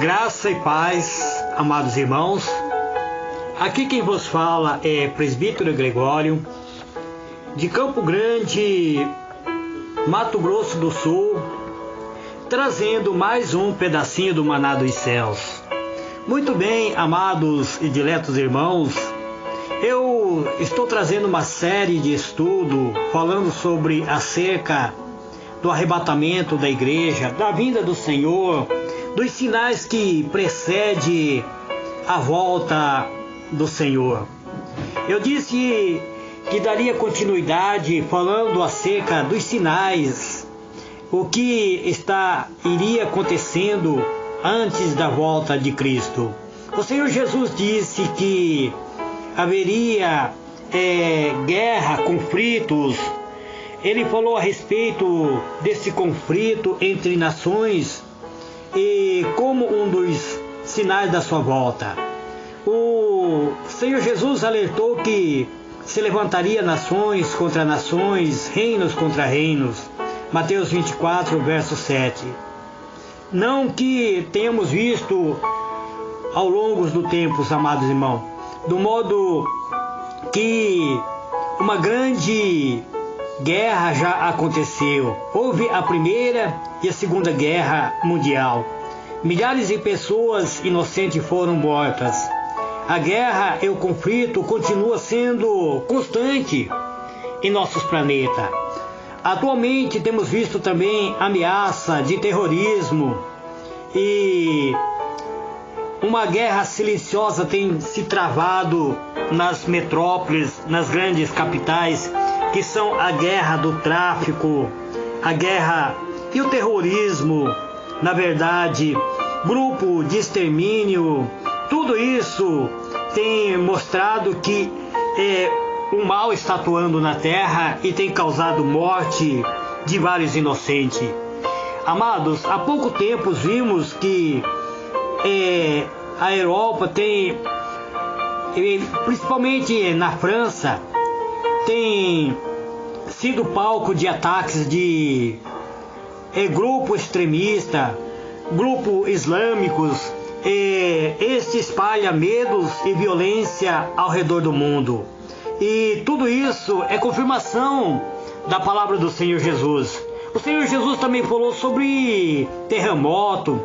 Graça e paz, amados irmãos. Aqui quem vos fala é Presbítero Gregório, de Campo Grande, Mato Grosso do Sul, trazendo mais um pedacinho do Maná dos Céus. Muito bem, amados e diletos irmãos, eu estou trazendo uma série de estudo falando sobre acerca do arrebatamento da igreja, da vinda do Senhor, dos sinais que precede a volta do Senhor. Eu disse que daria continuidade falando acerca dos sinais, o que iria acontecendo antes da volta de Cristo. O Senhor Jesus disse que haveria guerra, conflitos. Ele falou a respeito desse conflito entre nações e como um dos sinais da sua volta. O Senhor Jesus alertou que se levantaria nações contra nações, reinos contra reinos. Mateus 24, verso 7. Não que tenhamos visto ao longo do tempo, amados irmãos, do modo que uma grande guerra já aconteceu. Houve a Primeira e a Segunda Guerra Mundial. Milhares de pessoas inocentes foram mortas. A guerra e o conflito continua sendo constante em nossos planetas. Atualmente temos visto também ameaça de terrorismo e uma guerra silenciosa tem se travado nas metrópoles, nas grandes capitais, que são a guerra do tráfico, a guerra e o terrorismo, na verdade, grupo de extermínio. Tudo isso tem mostrado que o mal está atuando na terra e tem causado morte de vários inocentes. Amados, há pouco tempo vimos que a Europa tem, principalmente na França, tem sido palco de ataques de grupo extremista, grupos islâmicos. Este espalha medos e violência ao redor do mundo. E tudo isso é confirmação da palavra do Senhor Jesus. O Senhor Jesus também falou sobre terremoto.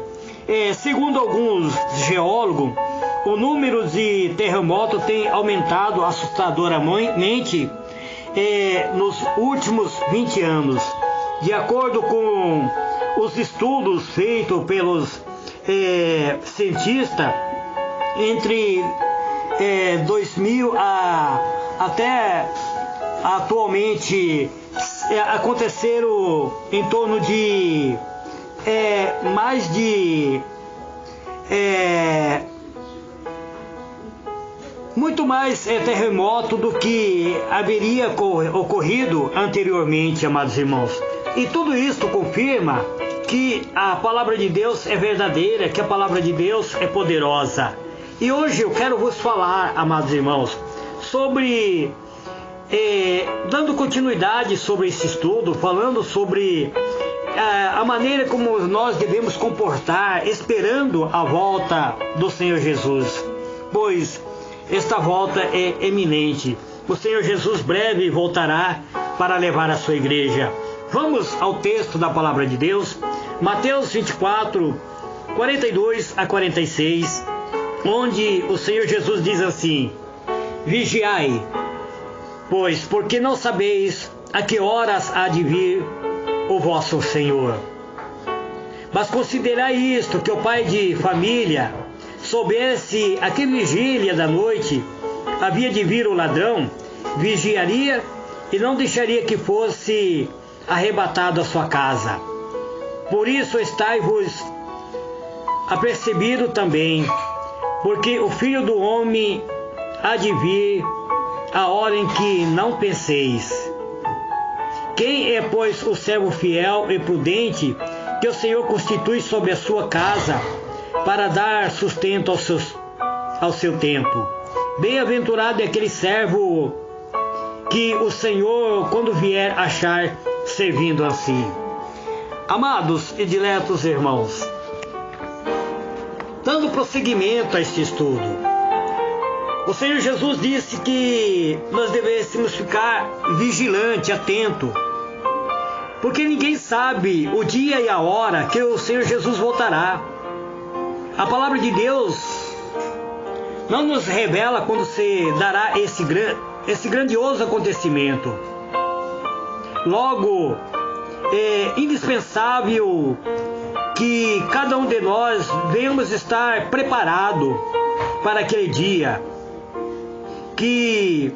Segundo alguns geólogos, o número de terremotos tem aumentado assustadoramente nos últimos 20 anos. De acordo com os estudos feitos pelos cientistas, entre 2000 até atualmente aconteceram em torno de mais de muito mais terremoto do que haveria ocorrido anteriormente, amados irmãos. E tudo isso confirma que a palavra de Deus é verdadeira, que a palavra de Deus é poderosa. E hoje eu quero vos falar, amados irmãos, sobre dando continuidade sobre esse estudo, falando sobre a maneira como nós devemos comportar esperando a volta do Senhor Jesus, pois esta volta é eminente. O Senhor Jesus breve voltará para levar a sua igreja. Vamos ao texto da palavra de Deus, Mateus 24, 42 a 46, onde o Senhor Jesus diz assim: Vigiai, pois, porque não sabeis a que horas há de vir o vosso Senhor. Mas considerai isto, que o pai de família soubesse a que vigília da noite havia de vir o ladrão, vigiaria e não deixaria que fosse arrebatado a sua casa. Por isso estai-vos apercebido também, porque o Filho do Homem há de vir a hora em que não penseis. Quem é, pois, o servo fiel e prudente que o Senhor constitui sobre a sua casa para dar sustento ao seu tempo? Bem-aventurado é aquele servo que o Senhor, quando vier, achar servindo assim. Amados e diletos irmãos, dando prosseguimento a este estudo. O Senhor Jesus disse que nós devêssemos ficar vigilante, atento, porque ninguém sabe o dia e a hora que o Senhor Jesus voltará. A palavra de Deus não nos revela quando se dará esse grandioso acontecimento. Logo, é indispensável que cada um de nós venhamos estar preparado para aquele dia, que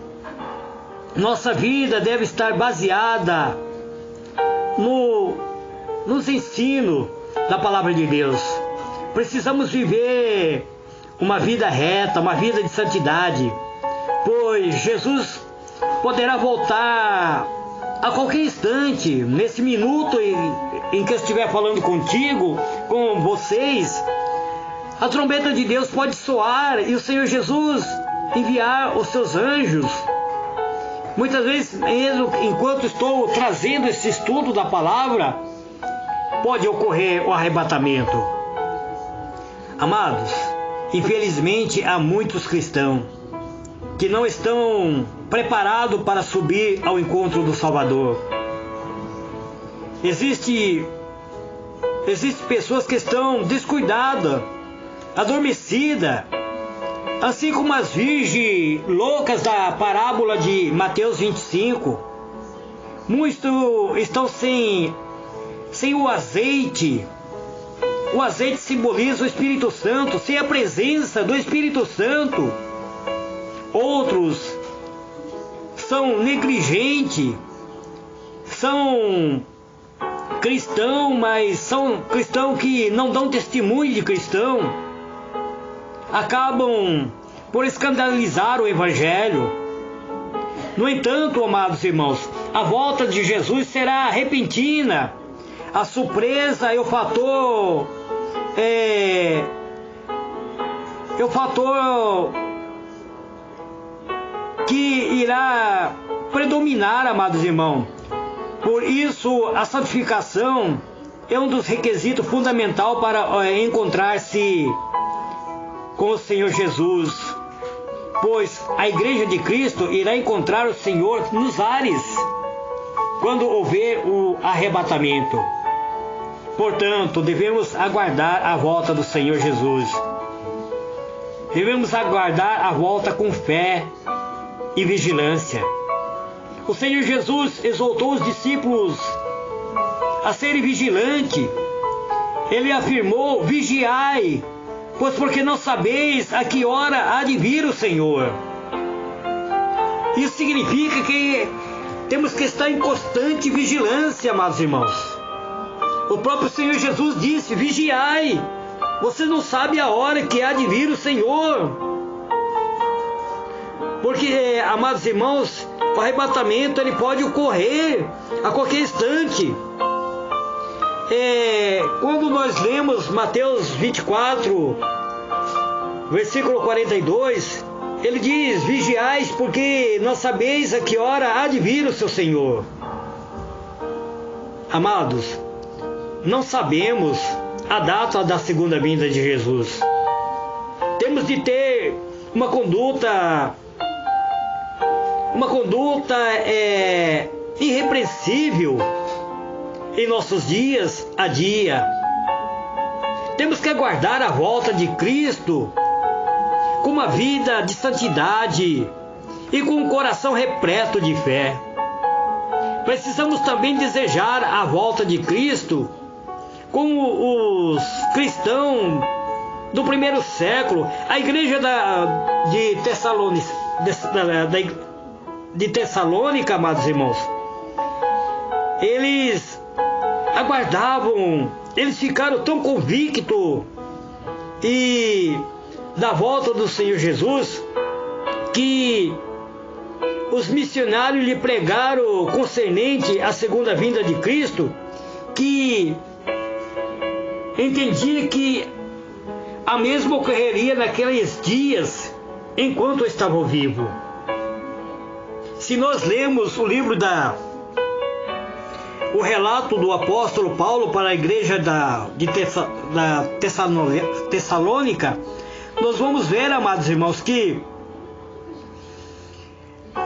nossa vida deve estar baseada nos ensinos da palavra de Deus. Precisamos viver uma vida reta, uma vida de santidade, pois Jesus poderá voltar a qualquer instante. Nesse minuto em que eu estiver falando contigo, com vocês, a trombeta de Deus pode soar e o Senhor Jesus enviar os seus anjos. Muitas vezes, mesmo enquanto estou trazendo esse estudo da palavra, pode ocorrer o arrebatamento. Amados, infelizmente há muitos cristãos que não estão preparados para subir ao encontro do Salvador. Existem pessoas que estão descuidadas, adormecidas, assim como as virgens loucas da parábola de Mateus 25. Muitos estão sem o azeite. O azeite simboliza o Espírito Santo, sem a presença do Espírito Santo. Outros são negligentes, são cristãos, mas são cristãos que não dão testemunho de cristão. Acabam por escandalizar o Evangelho. No entanto, amados irmãos, a volta de Jesus será repentina. A surpresa é o fator que irá predominar, amados irmãos. Por isso, a santificação é um dos requisitos fundamentais para encontrar-se com o Senhor Jesus, pois a Igreja de Cristo irá encontrar o Senhor nos ares quando houver o arrebatamento. Portanto, devemos aguardar a volta do Senhor Jesus. Devemos aguardar a volta com fé e vigilância. O Senhor Jesus exortou os discípulos a serem vigilantes. Ele afirmou: vigiai, pois porque não sabeis a que hora há de vir o Senhor. Isso significa que temos que estar em constante vigilância, amados irmãos. O próprio Senhor Jesus disse: vigiai, você não sabe a hora que há de vir o Senhor. Porque, amados irmãos, o arrebatamento ele pode ocorrer a qualquer instante. Quando nós lemos Mateus 24, versículo 42, ele diz: vigiais, porque não sabeis a que hora há de vir o seu Senhor. Amados, não sabemos a data da segunda vinda de Jesus. Temos de ter uma conduta irrepreensível em nossos dias a dia. Temos que aguardar a volta de Cristo com uma vida de santidade e com um coração repleto de fé. Precisamos também desejar a volta de Cristo como os cristãos do primeiro século. A igreja de Tessalônica, amados irmãos, eles aguardavam, eles ficaram tão convictos da volta do Senhor Jesus, que os missionários lhe pregaram concernente à segunda vinda de Cristo, que entendia que a mesma ocorreria naqueles dias enquanto estavam vivos. Se nós lemos o livro o relato do apóstolo Paulo para a igreja da Tessalônica, nós vamos ver, amados irmãos, que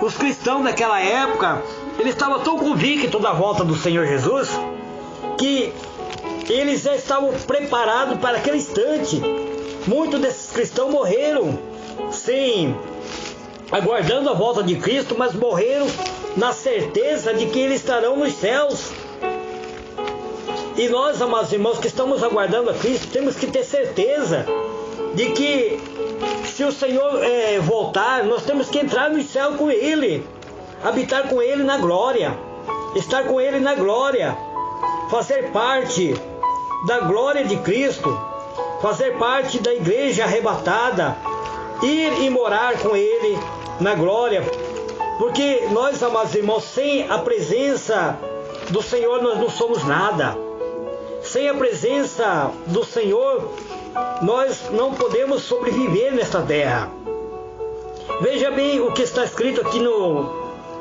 os cristãos daquela época, eles estavam tão convictos da volta do Senhor Jesus, que eles já estavam preparados para aquele instante. Muitos desses cristãos morreram aguardando a volta de Cristo, mas morreram na certeza de que eles estarão nos céus. E nós, amados irmãos, que estamos aguardando a Cristo, temos que ter certeza de que se o Senhor voltar, nós temos que entrar no céu com Ele, habitar com Ele na glória, estar com Ele na glória, fazer parte da glória de Cristo, fazer parte da igreja arrebatada, ir e morar com Ele na glória. Porque nós, amados irmãos, sem a presença do Senhor nós não somos nada. Sem a presença do Senhor nós não podemos sobreviver nesta terra. Veja bem o que está escrito aqui no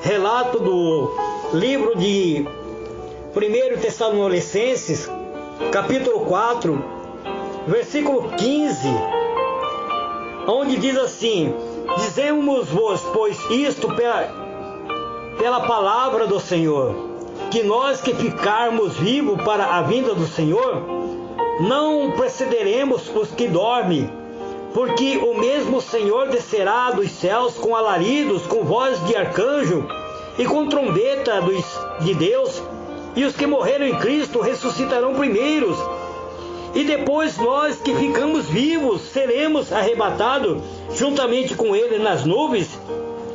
relato do livro de 1 Tessalonicenses, capítulo 4, versículo 15, onde diz assim: dizemos-vos, pois, isto pela palavra do Senhor, que nós que ficarmos vivos para a vinda do Senhor, não precederemos os que dormem, porque o mesmo Senhor descerá dos céus com alaridos, com voz de arcanjo e com trombeta de Deus, e os que morreram em Cristo ressuscitarão primeiros. E depois nós que ficamos vivos seremos arrebatados juntamente com Ele nas nuvens,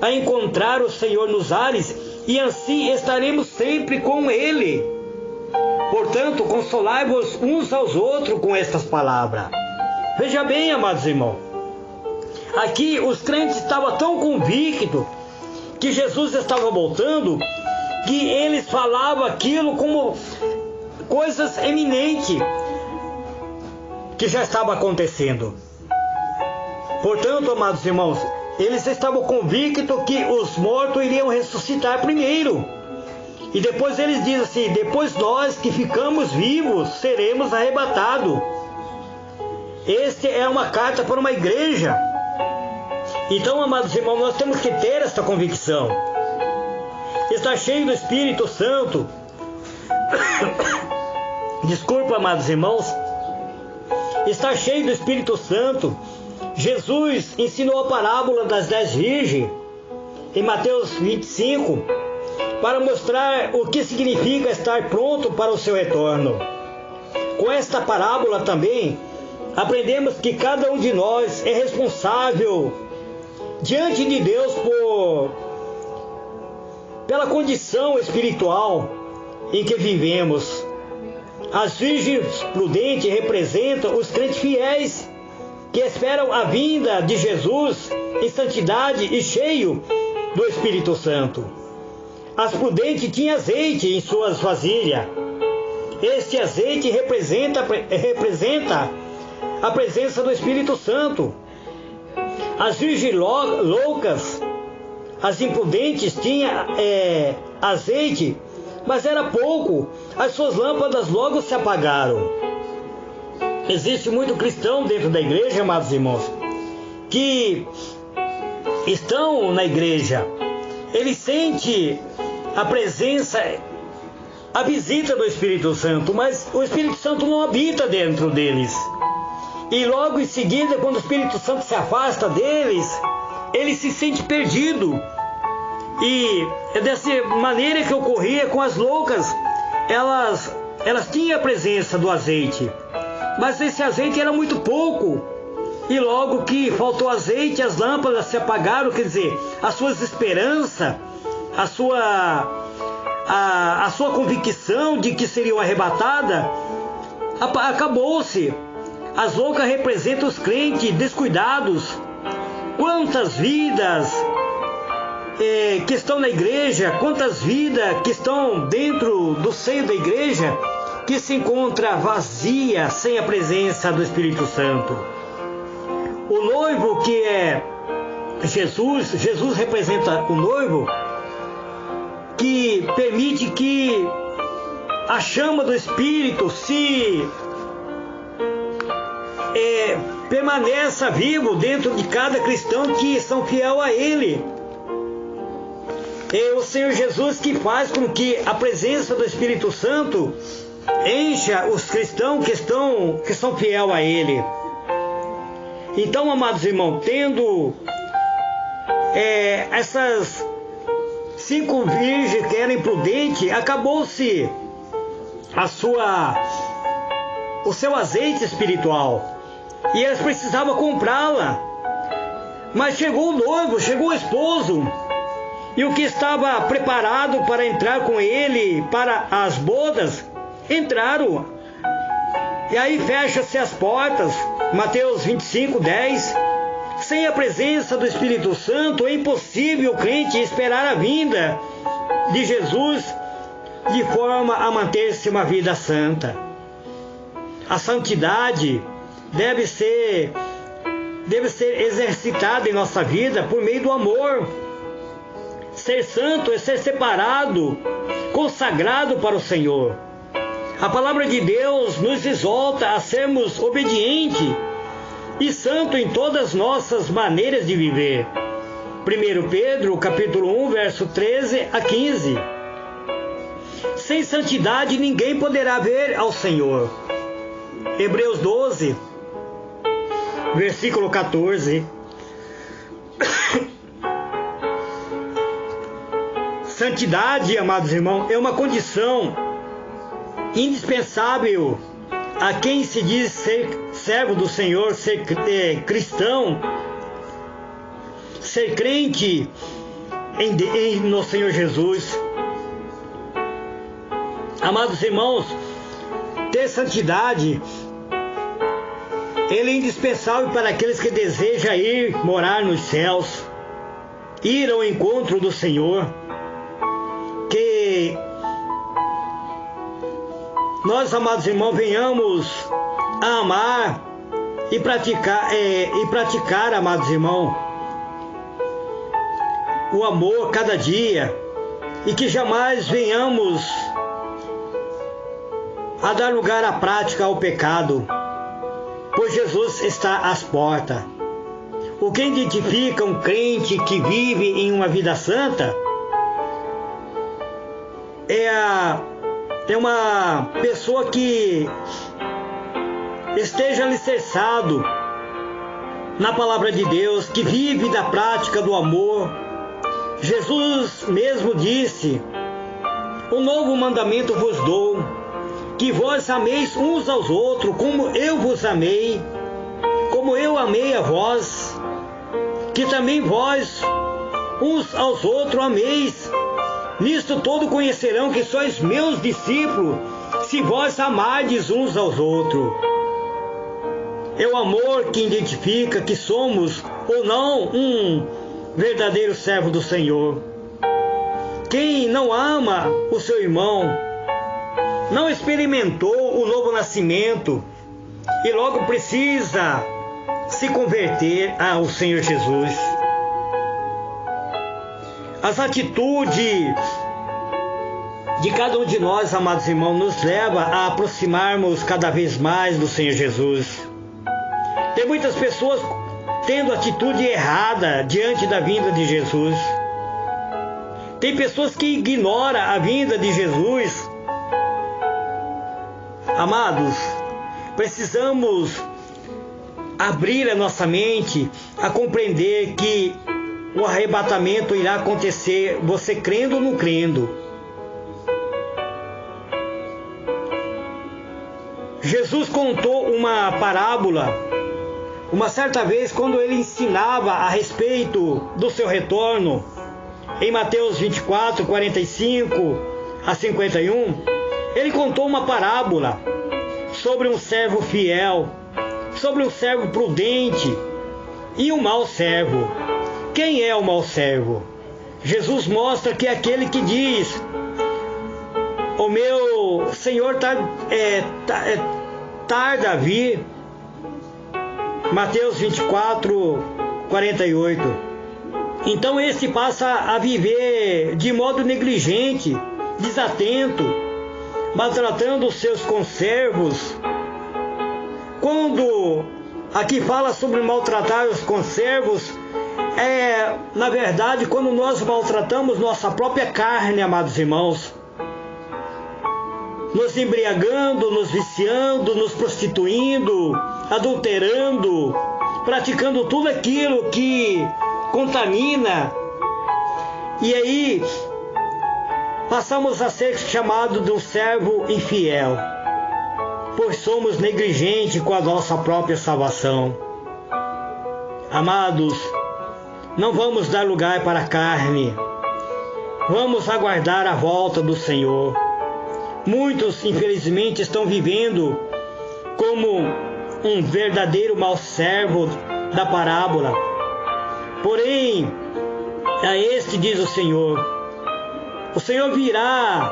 a encontrar o Senhor nos ares, e assim estaremos sempre com Ele. Portanto, consolai-vos uns aos outros com estas palavras. Veja bem, amados irmãos, aqui os crentes estavam tão convictos que Jesus estava voltando, que eles falavam aquilo como coisas eminentes que já estava acontecendo. Portanto, amados irmãos, eles estavam convictos que os mortos iriam ressuscitar primeiro. E depois eles dizem assim: depois nós que ficamos vivos seremos arrebatados. Esta é uma carta para uma igreja. Então, amados irmãos, nós temos que ter esta convicção. Estar cheio do Espírito Santo. Desculpa, amados irmãos. Estar cheio do Espírito Santo. Jesus ensinou a parábola das 10 virgens em Mateus 25 para mostrar o que significa estar pronto para o seu retorno. Com esta parábola também aprendemos que cada um de nós é responsável diante de Deus pela condição espiritual em que vivemos. As virgens prudentes representam os crentes fiéis que esperam a vinda de Jesus em santidade e cheio do Espírito Santo. As prudentes tinham azeite em suas vasilhas. Este azeite representa a presença do Espírito Santo. As virgens loucas, as imprudentes, tinham azeite, mas era pouco. As suas lâmpadas logo se apagaram. Existe muito cristão dentro da igreja, amados irmãos, que estão na igreja. Ele sente a presença, a visita do Espírito Santo, mas o Espírito Santo não habita dentro deles. E logo em seguida, quando o Espírito Santo se afasta deles, ele se sente perdido. E é dessa maneira que ocorria com as loucas. Elas tinham a presença do azeite, mas esse azeite era muito pouco. E logo que faltou azeite, as lâmpadas se apagaram, quer dizer, as suas esperanças, a sua convicção de que seriam arrebatadas, acabou-se. As loucas representam os crentes descuidados. Quantas vidas que estão na igreja, quantas vidas que estão dentro do seio da igreja, que se encontra vazia, sem a presença do Espírito Santo. O noivo, que é Jesus representa o noivo, que permite que a chama do Espírito se permaneça vivo dentro de cada cristão que são fiel a Ele. É o Senhor Jesus que faz com que a presença do Espírito Santo encha os cristãos que são fiel a Ele. Então, amados irmãos, tendo essas 5 virgens que eram imprudentes, acabou-se o seu azeite espiritual e elas precisavam comprá-la. Mas chegou o noivo, chegou o esposo, e o que estava preparado para entrar com ele para as bodas, entraram. E aí fecha-se as portas. Mateus 25:10. Sem a presença do Espírito Santo é impossível o crente esperar a vinda de Jesus de forma a manter-se uma vida santa. A santidade deve ser exercitada em nossa vida por meio do amor. Ser santo é ser separado, consagrado para o Senhor. A palavra de Deus nos exorta a sermos obedientes e santos em todas as nossas maneiras de viver. 1 Pedro, capítulo 1, verso 13 a 15. Sem santidade ninguém poderá ver ao Senhor. Hebreus 12, versículo 14. Santidade, amados irmãos, é uma condição indispensável a quem se diz ser servo do Senhor, ser cristão, ser crente no Senhor Jesus. Amados irmãos, ter santidade, ele é indispensável para aqueles que desejam ir morar nos céus, ir ao encontro do Senhor. Que nós, amados irmãos, venhamos a amar e praticar, amados irmãos, o amor cada dia, e que jamais venhamos a dar lugar à prática ao pecado, pois Jesus está às portas. O que identifica um crente que vive em uma vida santa é uma pessoa que esteja alicerçado na palavra de Deus, que vive da prática do amor. Jesus mesmo disse: um novo mandamento vos dou, que vós ameis uns aos outros, como eu vos amei, como eu amei a vós, que também vós uns aos outros ameis. Nisto todo conhecerão que sois meus discípulos, se vós amardes uns aos outros. É o amor que identifica que somos ou não um verdadeiro servo do Senhor. Quem não ama o seu irmão não experimentou o novo nascimento e logo precisa se converter ao Senhor Jesus. As atitudes de cada um de nós, amados irmãos, nos leva a aproximarmos cada vez mais do Senhor Jesus. Tem muitas pessoas tendo atitude errada diante da vinda de Jesus. Tem pessoas que ignoram a vinda de Jesus. Amados, precisamos abrir a nossa mente a compreender que o arrebatamento irá acontecer, você crendo ou não crendo. Jesus contou uma parábola uma certa vez, quando ele ensinava a respeito do seu retorno, em Mateus 24, 45 a 51, ele contou uma parábola sobre um servo fiel, sobre um servo prudente e um mau servo. Quem é o mau servo? Jesus mostra que é aquele que diz: o meu Senhor tarda a vir. Mateus 24, 48. Então esse passa a viver de modo negligente, desatento, maltratando os seus conservos. Quando aqui fala sobre maltratar os conservos, na verdade, quando nós maltratamos nossa própria carne, amados irmãos, nos embriagando, nos viciando, nos prostituindo, adulterando, praticando tudo aquilo que contamina, e aí passamos a ser chamado de um servo infiel, pois somos negligentes com a nossa própria salvação. Amados, não vamos dar lugar para a carne, vamos aguardar a volta do Senhor. Muitos, infelizmente, estão vivendo como um verdadeiro mau servo da parábola. Porém, a este diz o Senhor virá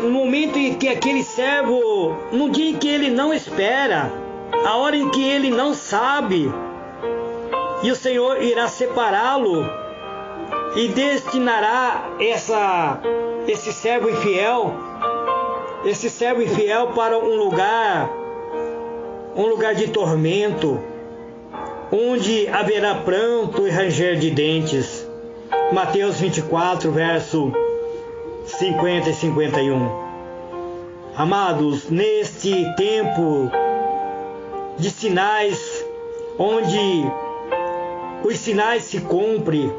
no momento em que aquele servo, no dia em que ele não espera, a hora em que ele não sabe, e o Senhor irá separá-lo e destinará esse servo infiel para um lugar de tormento, onde haverá pranto e ranger de dentes. Mateus 24, verso 50 e 51. Amados, neste tempo de sinais, onde os sinais se cumprem,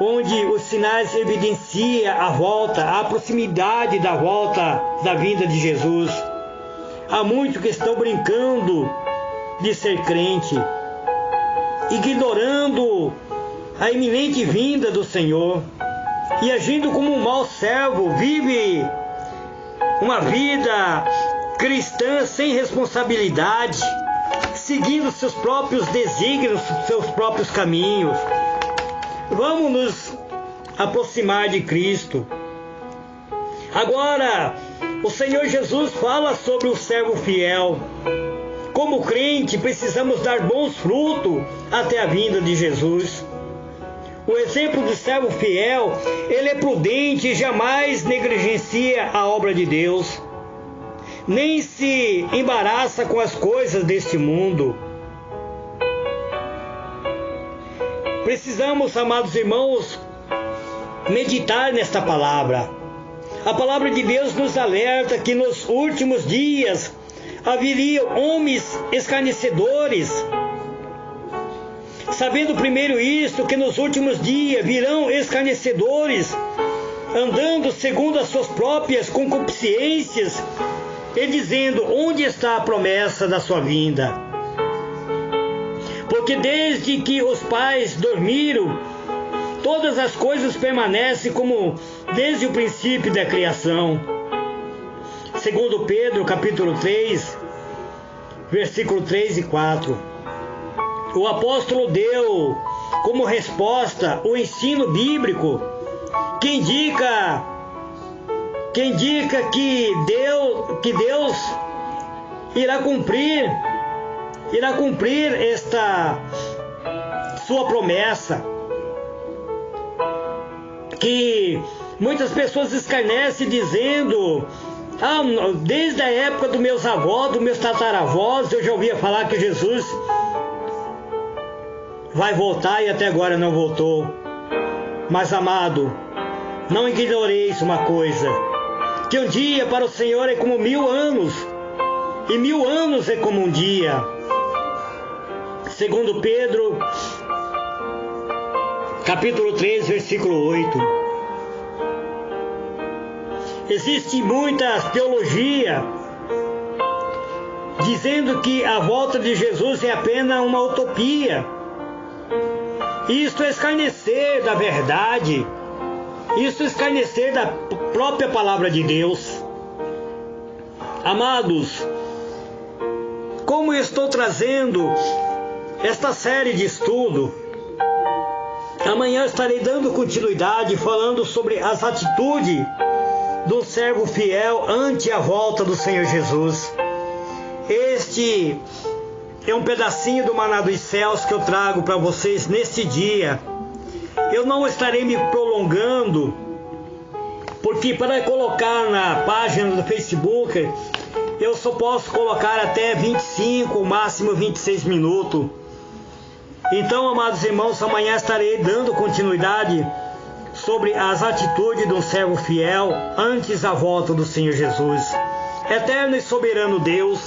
onde os sinais evidenciam a volta, a proximidade da volta da vinda de Jesus, há muitos que estão brincando de ser crente, ignorando a iminente vinda do Senhor e agindo como um mau servo, vive uma vida cristã sem responsabilidade, seguindo seus próprios desígnios, seus próprios caminhos. Vamos nos aproximar de Cristo. Agora, o Senhor Jesus fala sobre o servo fiel. Como crente, precisamos dar bons frutos até a vinda de Jesus. O exemplo do servo fiel, ele é prudente e jamais negligencia a obra de Deus, nem se embaraça com as coisas deste mundo. Precisamos, amados irmãos, meditar nesta palavra. A palavra de Deus nos alerta que nos últimos dias haveriam homens escarnecedores. Sabendo primeiro isto, que nos últimos dias virão escarnecedores, andando segundo as suas próprias concupiscências, e dizendo: onde está a promessa da sua vinda? Porque desde que os pais dormiram, todas as coisas permanecem como desde o princípio da criação. Segundo Pedro, capítulo 3, versículo 3 e 4. O apóstolo deu como resposta o ensino bíblico que indica que Deus irá cumprir esta sua promessa, que muitas pessoas escarnecem dizendo: desde a época dos meus avós, dos meus tataravós, eu já ouvia falar que Jesus vai voltar e até agora não voltou. Mas, amado, não ignoreis uma coisa, que um dia para o Senhor é como 1000 anos, e 1000 anos é como um dia. Segundo Pedro, capítulo 3, versículo 8. Existe muita teologia dizendo que a volta de Jesus é apenas uma utopia. Isto é escarnecer da verdade, isso é escarnecer da própria palavra de Deus. Amados, como eu estou trazendo esta série de estudo, amanhã estarei dando continuidade falando sobre as atitudes do servo fiel ante a volta do Senhor Jesus. Este é um pedacinho do maná dos céus que eu trago para vocês neste dia. eu não estarei me prolongando, porque para colocar na página do Facebook, eu só posso colocar até 25, máximo 26 minutos. Então, amados irmãos, amanhã estarei dando continuidade sobre as atitudes de um servo fiel antes da volta do Senhor Jesus. Eterno e soberano Deus,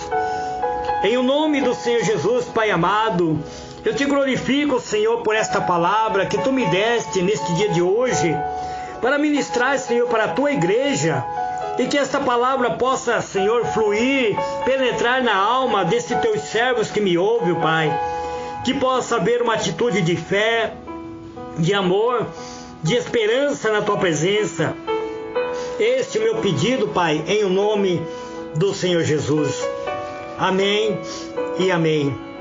em o nome do Senhor Jesus, Pai amado, eu te glorifico, Senhor, por esta palavra que tu me deste neste dia de hoje, para ministrar, Senhor, para a tua igreja, e que esta palavra possa, Senhor, fluir, penetrar na alma desses teus servos que me ouvem, Pai, que possa haver uma atitude de fé, de amor, de esperança na tua presença. Este é o meu pedido, Pai, em o nome do Senhor Jesus. Amém e amém.